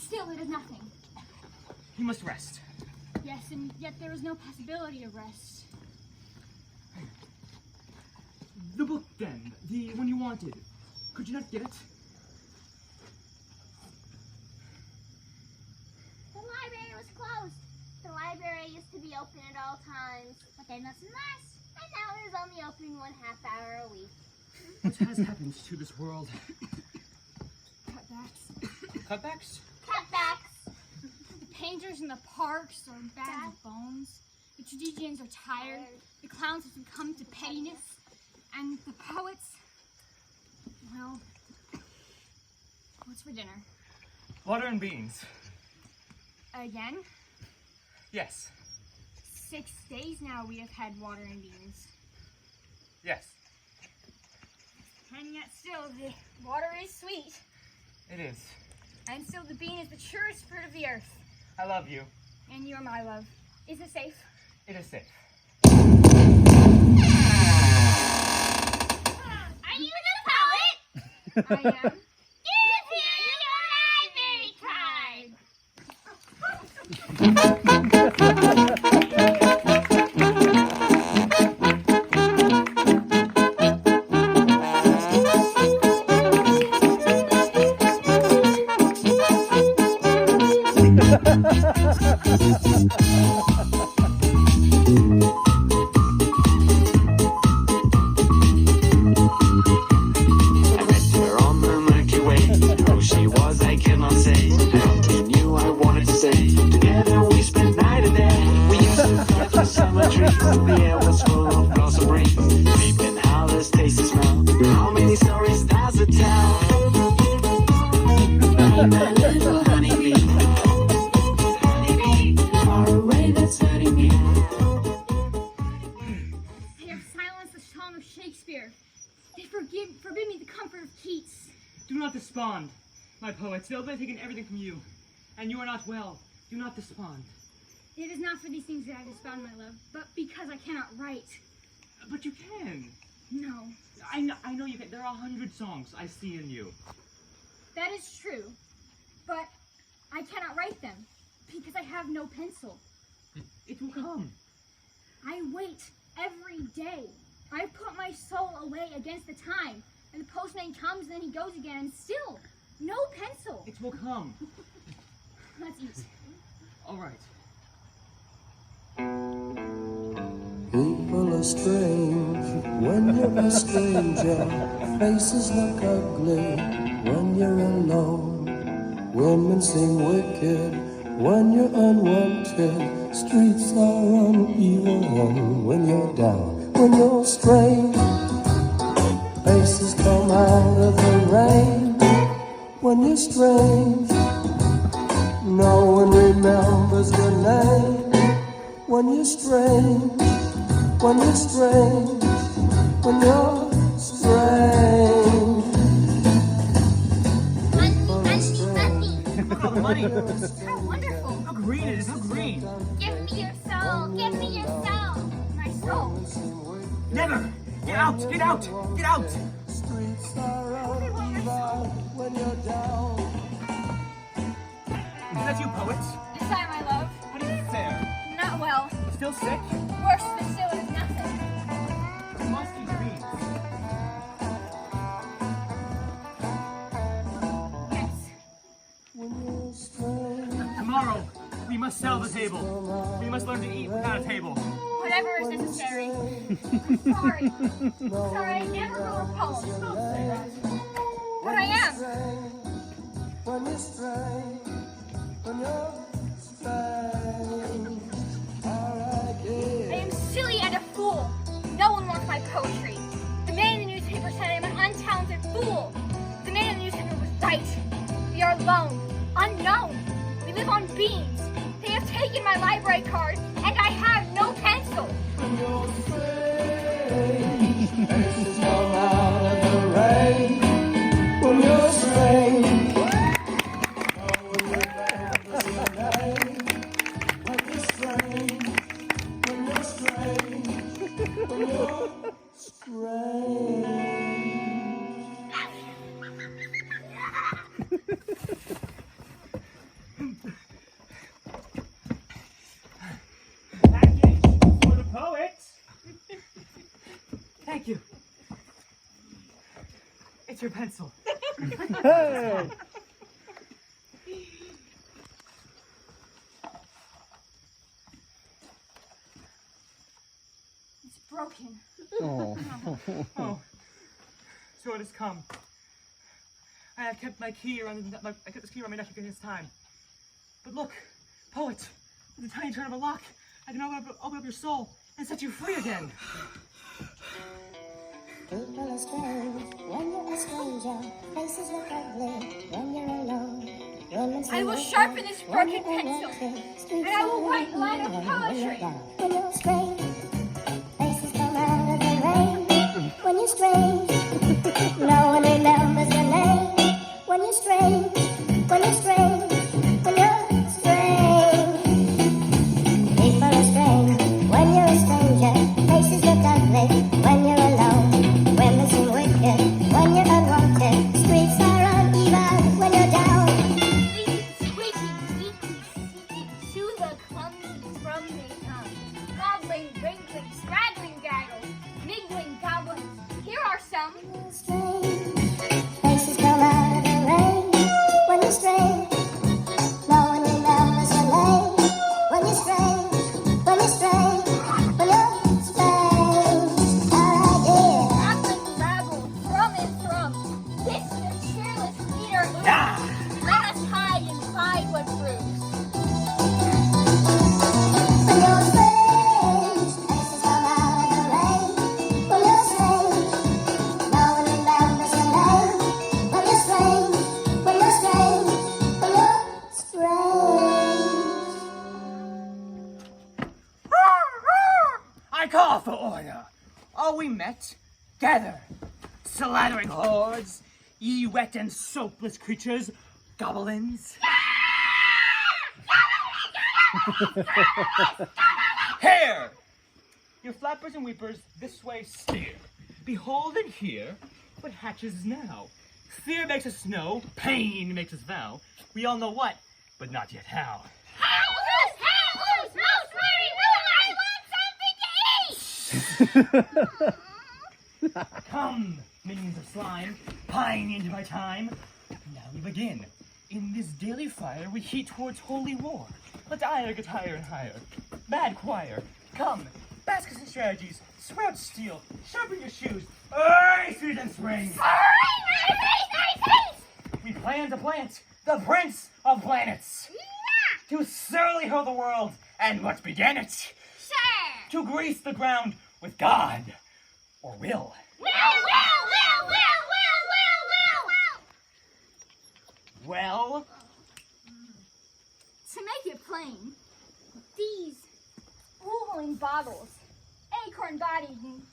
Still, it is nothing. You must rest. Yes, and yet there is no possibility of rest. The book, then. The one you wanted. Could you not get it? The library was closed. The library used to be open at all times, but then nothing less. And now it is only open 1/2 hour a week. What has happened to this world? Cutbacks. Cutbacks? Cutbacks. The painters in the parks are bad with bones. The tragedians are tired. The clowns have succumbed to pettiness. And the poets, well, what's for dinner? Water and beans. Again? Yes. 6 days now we have had water and beans. Yes. And yet still, the water is sweet. It is. And still the bean is the truest fruit of the earth. I love you. And you are my love. Is it safe? It is safe. Are you the poet? I am. Give him your library card. Forbid me the comfort of Keats. Do not despond, my poets. They'll have taken everything from you, and you are not well. Do not despond. It is not for these things that I despond, my love, but because I cannot write. But you can. No. I know you can. There are 100 songs I see in you. That is true, but I cannot write them because I have no pencil. It will come. I wait every day. I put my soul away against the time, and the postman comes and then he goes again, and still, no pencil. It will come. Let's eat. All right. People are strange when you're a stranger. Faces look ugly when you're alone. Women seem wicked when you're unwanted. Streets are uneven when you're down. When you're strange, faces come out of the rain. When you're strange, no one remembers your name. When you're strange, when you're strange, when you're strange. Money. Look at all the money. How wonderful. How green it is. How green. Give me your soul. Give me your soul. My soul. Never. Get out. Get out. Get out. Streets are uneven when you're down. Is that you, poets? Is that my love? How do you fare? Not well. Still sick? Worse than still is nothing. You must eat beans. Yes. Tomorrow, we must sell the table. We must learn to eat without a table. Whatever is necessary. Sorry. Sorry, I never wrote a poem. But I am. When you're strange, when you're strange, I am silly and a fool. No one wants my poetry. The man in the newspaper said I am an untalented fool. The man in the newspaper was right. We are alone, unknown. We live on beans. They have taken my library card, and I have no pencil. when you're strange, faces come out of the rain. When you're strange, no one remembers your name. When you're strange, when you're strange, when you're strange. your pencil. Hey! It's broken. Oh. Oh, so it has come. I have kept my key around I kept this key around my neck against time. But look, poet, with a tiny turn of a lock, I can open up your soul and set you free again. People are strange when you're a stranger. Faces look ugly when you're alone. Women I will sharpen this broken pencil, and I will write a line of poetry. When you're strange, faces come out of the rain. When you're strange, no one remembers your name. When you're strange, when you're strange, when you're strange. People are strange when you're a stranger. Faces look ugly when you're alone. Women seem wicked when you're unwanted. Streets are uneven when you're down. Squeaking, squeaking, seeking, to the clumsy from they come. Gobbling, wrinkling, straggling gaggle, niggling goblins. Here are some. Strange, faces come out of the rain. When you're strange, no one remembers your name. When you're strange, when you're strange, when you're strange. Rattling rabble, thrum and thrum. This the cheerless leader. Let us hide and hide what proves. When you're strange, faces come out of the rain. When you're strange, no one remembers your name. When you're strange, when you're strange, when you're strange. I call for order. All we met, gather. Slathering hordes, ye wet and soapless creatures, goblins. Here! Your flappers and weepers this way steer. Behold and hear what hatches now. Fear makes us know, pain makes us vow. We all know what, but not yet how. Come, minions of slime, pine into my time. Now we begin. In this daily fire we heat towards holy war. Let ire get higher and higher. Bad choir, come, baskets and strategies, sprout steel, sharpen your shoes. Oi, sweet and spring! We plan to plant the prince of planets. To surly hurl the world, and what began it? Sure. To grace the ground with God, or will. Well, To make it plain, these ruling boggles, acorn bodied and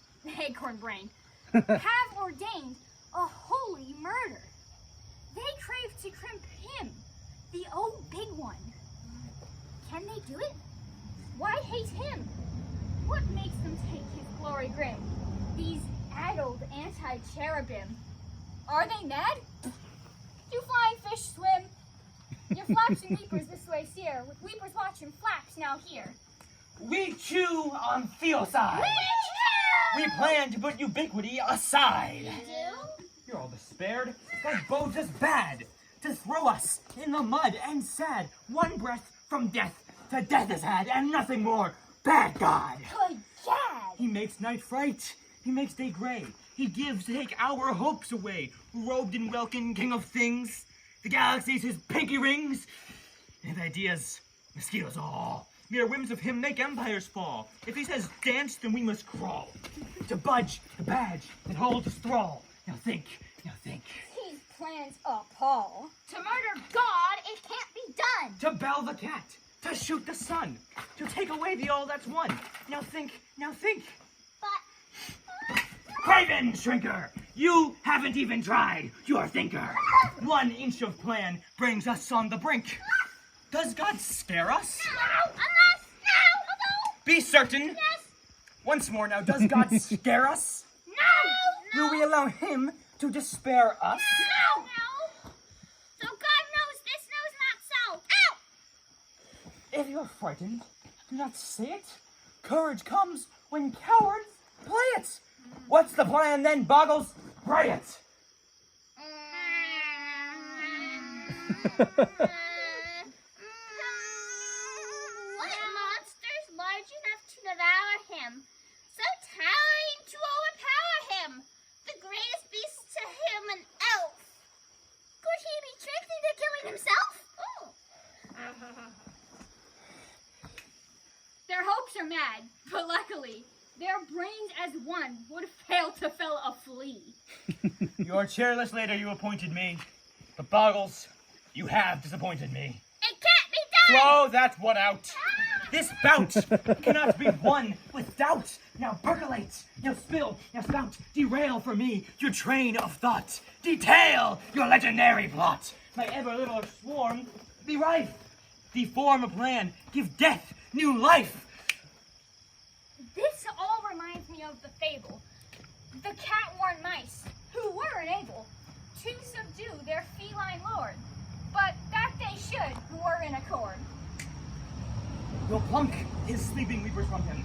acorn brain, have ordained a holy murder. They crave to crimp him, the old big one. Can they do it? Why hate him? What makes them take his glory grim? These addled anti-cherubim. Are they mad? Do flying fish swim? Your flaps and weepers this way steer, with weepers watching flaps now here. we chew on theocide. We plan to put ubiquity aside. You're all despaired. That bodes us bad. To throw us in the mud and sad. One breath from death to death is had, and nothing more. Bad God. Good dad! He makes night fright. He makes day gray. He gives to take our hopes away. Robed in welkin, king of things. The galaxy's his pinky rings. And ideas, mosquitoes all. Mere whims of him make empires fall. If he says dance, then we must crawl. To budge, to badge, and hold to thrall. Now think, now think. His plans appall. To murder God, it can't be done. To bell the cat, to shoot the sun, to take away the all that's one. Now think, now think. But Craven shrinker, you haven't even tried your thinker. 1 inch of plan brings us on the brink. Does God scare us? no. Be certain. Yes. Once more now, does God scare us? No. Will we allow him to despair us? No. So God knows this knows not so. Ow! If you're frightened, do not say it. Courage comes when cowards play it. What's the plan then, Boggles? Write it. What monster's large enough to devour him? So towering to overpower him? The greatest beast to him an elf. Could he be tricked into killing himself? Their hopes are mad, but luckily, their brains as one would fail to fell a flea. Your chairless leader you appointed me, but Boggles, you have disappointed me. It can't be done! Throw that one out. This bout cannot be won with doubt. Now percolate, now spill, now spout. Derail for me your train of thought. Detail your legendary plot. My ever littler swarm be rife. Deform a plan, give death new life. This all reminds me of the fable. The cat-worn mice, who were unable to subdue their feline lord, but that they should, who were in accord. We'll plunk his sleeping weepers from him.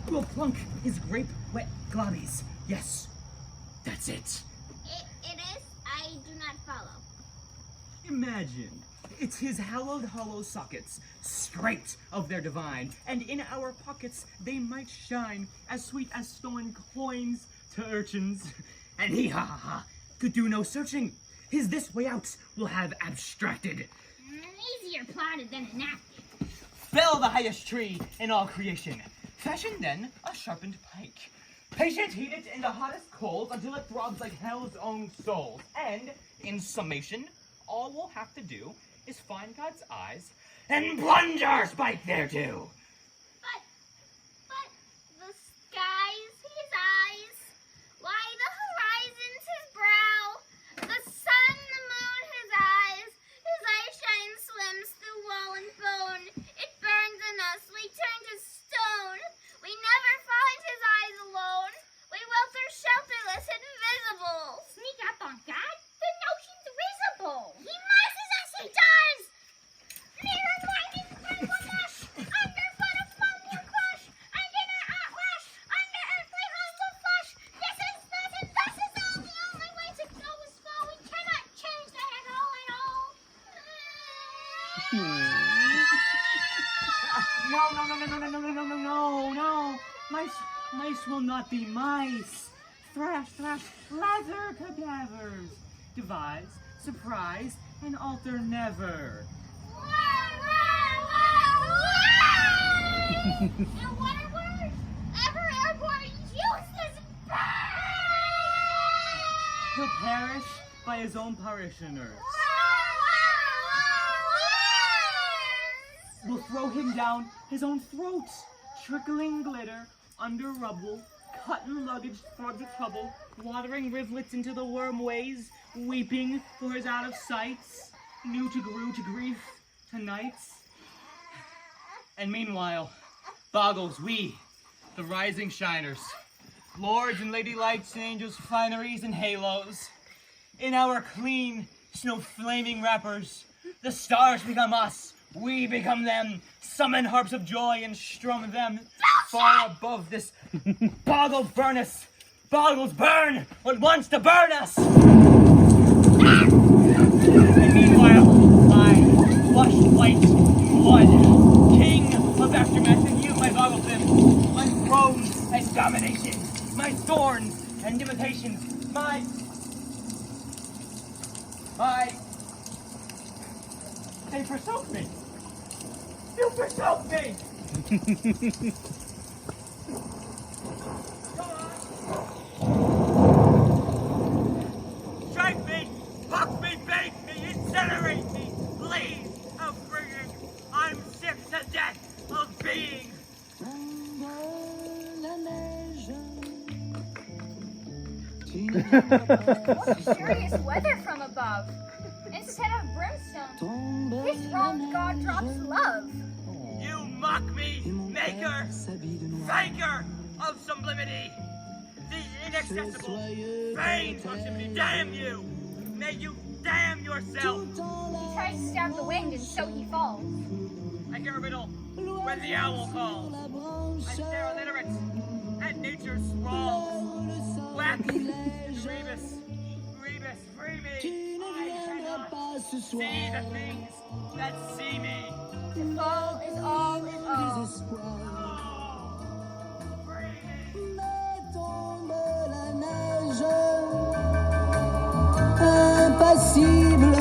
We'll plunk his grape-wet globbies. Yes, that's it. It is? I do not follow. Imagine, it's his hallowed hollow sockets, scraped of their divine, and in our pockets they might shine, as sweet as stolen coins to urchins. And he, ha ha ha, could do no searching. His this way out will have abstracted. Easier plotted than enacted. Fell the highest tree in all creation. Fashion then a sharpened pike. Patient heat it in the hottest coals until it throbs like hell's own souls. And, in summation, all we'll have to do is find God's eyes and plunge our spike thereto. But the skies his eyes, why the horizon's his brow, the sun, the moon his eyes, his eyeshine swims through wall and bone, it burns in us, we turn to stone, we never find his eyes alone, we welter shelterless, invisible. Sneak up on God? The notion's risible. He misses us, he does! Mirror blinding through a mesh, underfoot a foam will crush, and in our outrush, under earthly humble flesh. This is that, and thus is all. The only way to go is fall. We cannot change that at all, at all. No. Mice will not be mice. Thrash, leather cadavers. Devise, surprise, and alter never. And what are words? Ever airborne, useless He'll perish by his own parishioners. We'll throw him down his own throat, trickling glitter under rubble, cutting luggage for the trouble, watering rivulets into the wormways, weeping for his out of sights, new to grew to grief, to nights. And meanwhile, Boggles, we, the rising shiners, lords and lady lights and angels' fineries and halos, in our clean, snow-flaming wrappers, the stars become us, we become them, summon harps of joy and strum them far above this Boggle furnace. Boggles burn what wants to burn us. And meanwhile, I, flushed white blood, king of aftermath, and you, my Bogglefin, my throne and domination, my thorns and imitations, my... They forsook me! You forsook me! Strike me! Puck me! Bake me! Incinerate me! Please! How friggin'! I'm sick to death of being! Luxurious weather from above. Instead of brimstone, this wronged god drops love. You mock me, maker, faker of sublimity, the inaccessible, vain proximity. Damn you! May you damn yourself! He tries to stab the wind, and so he falls. I hear a riddle when the owl calls. I stare illiterate at nature's sprawls. Whack! Rebus, free me! reviendra pas ce soir. See the things that see me. To fall is all is all. Désespoir. Oh, breathing. Mais tombe la neige, impassible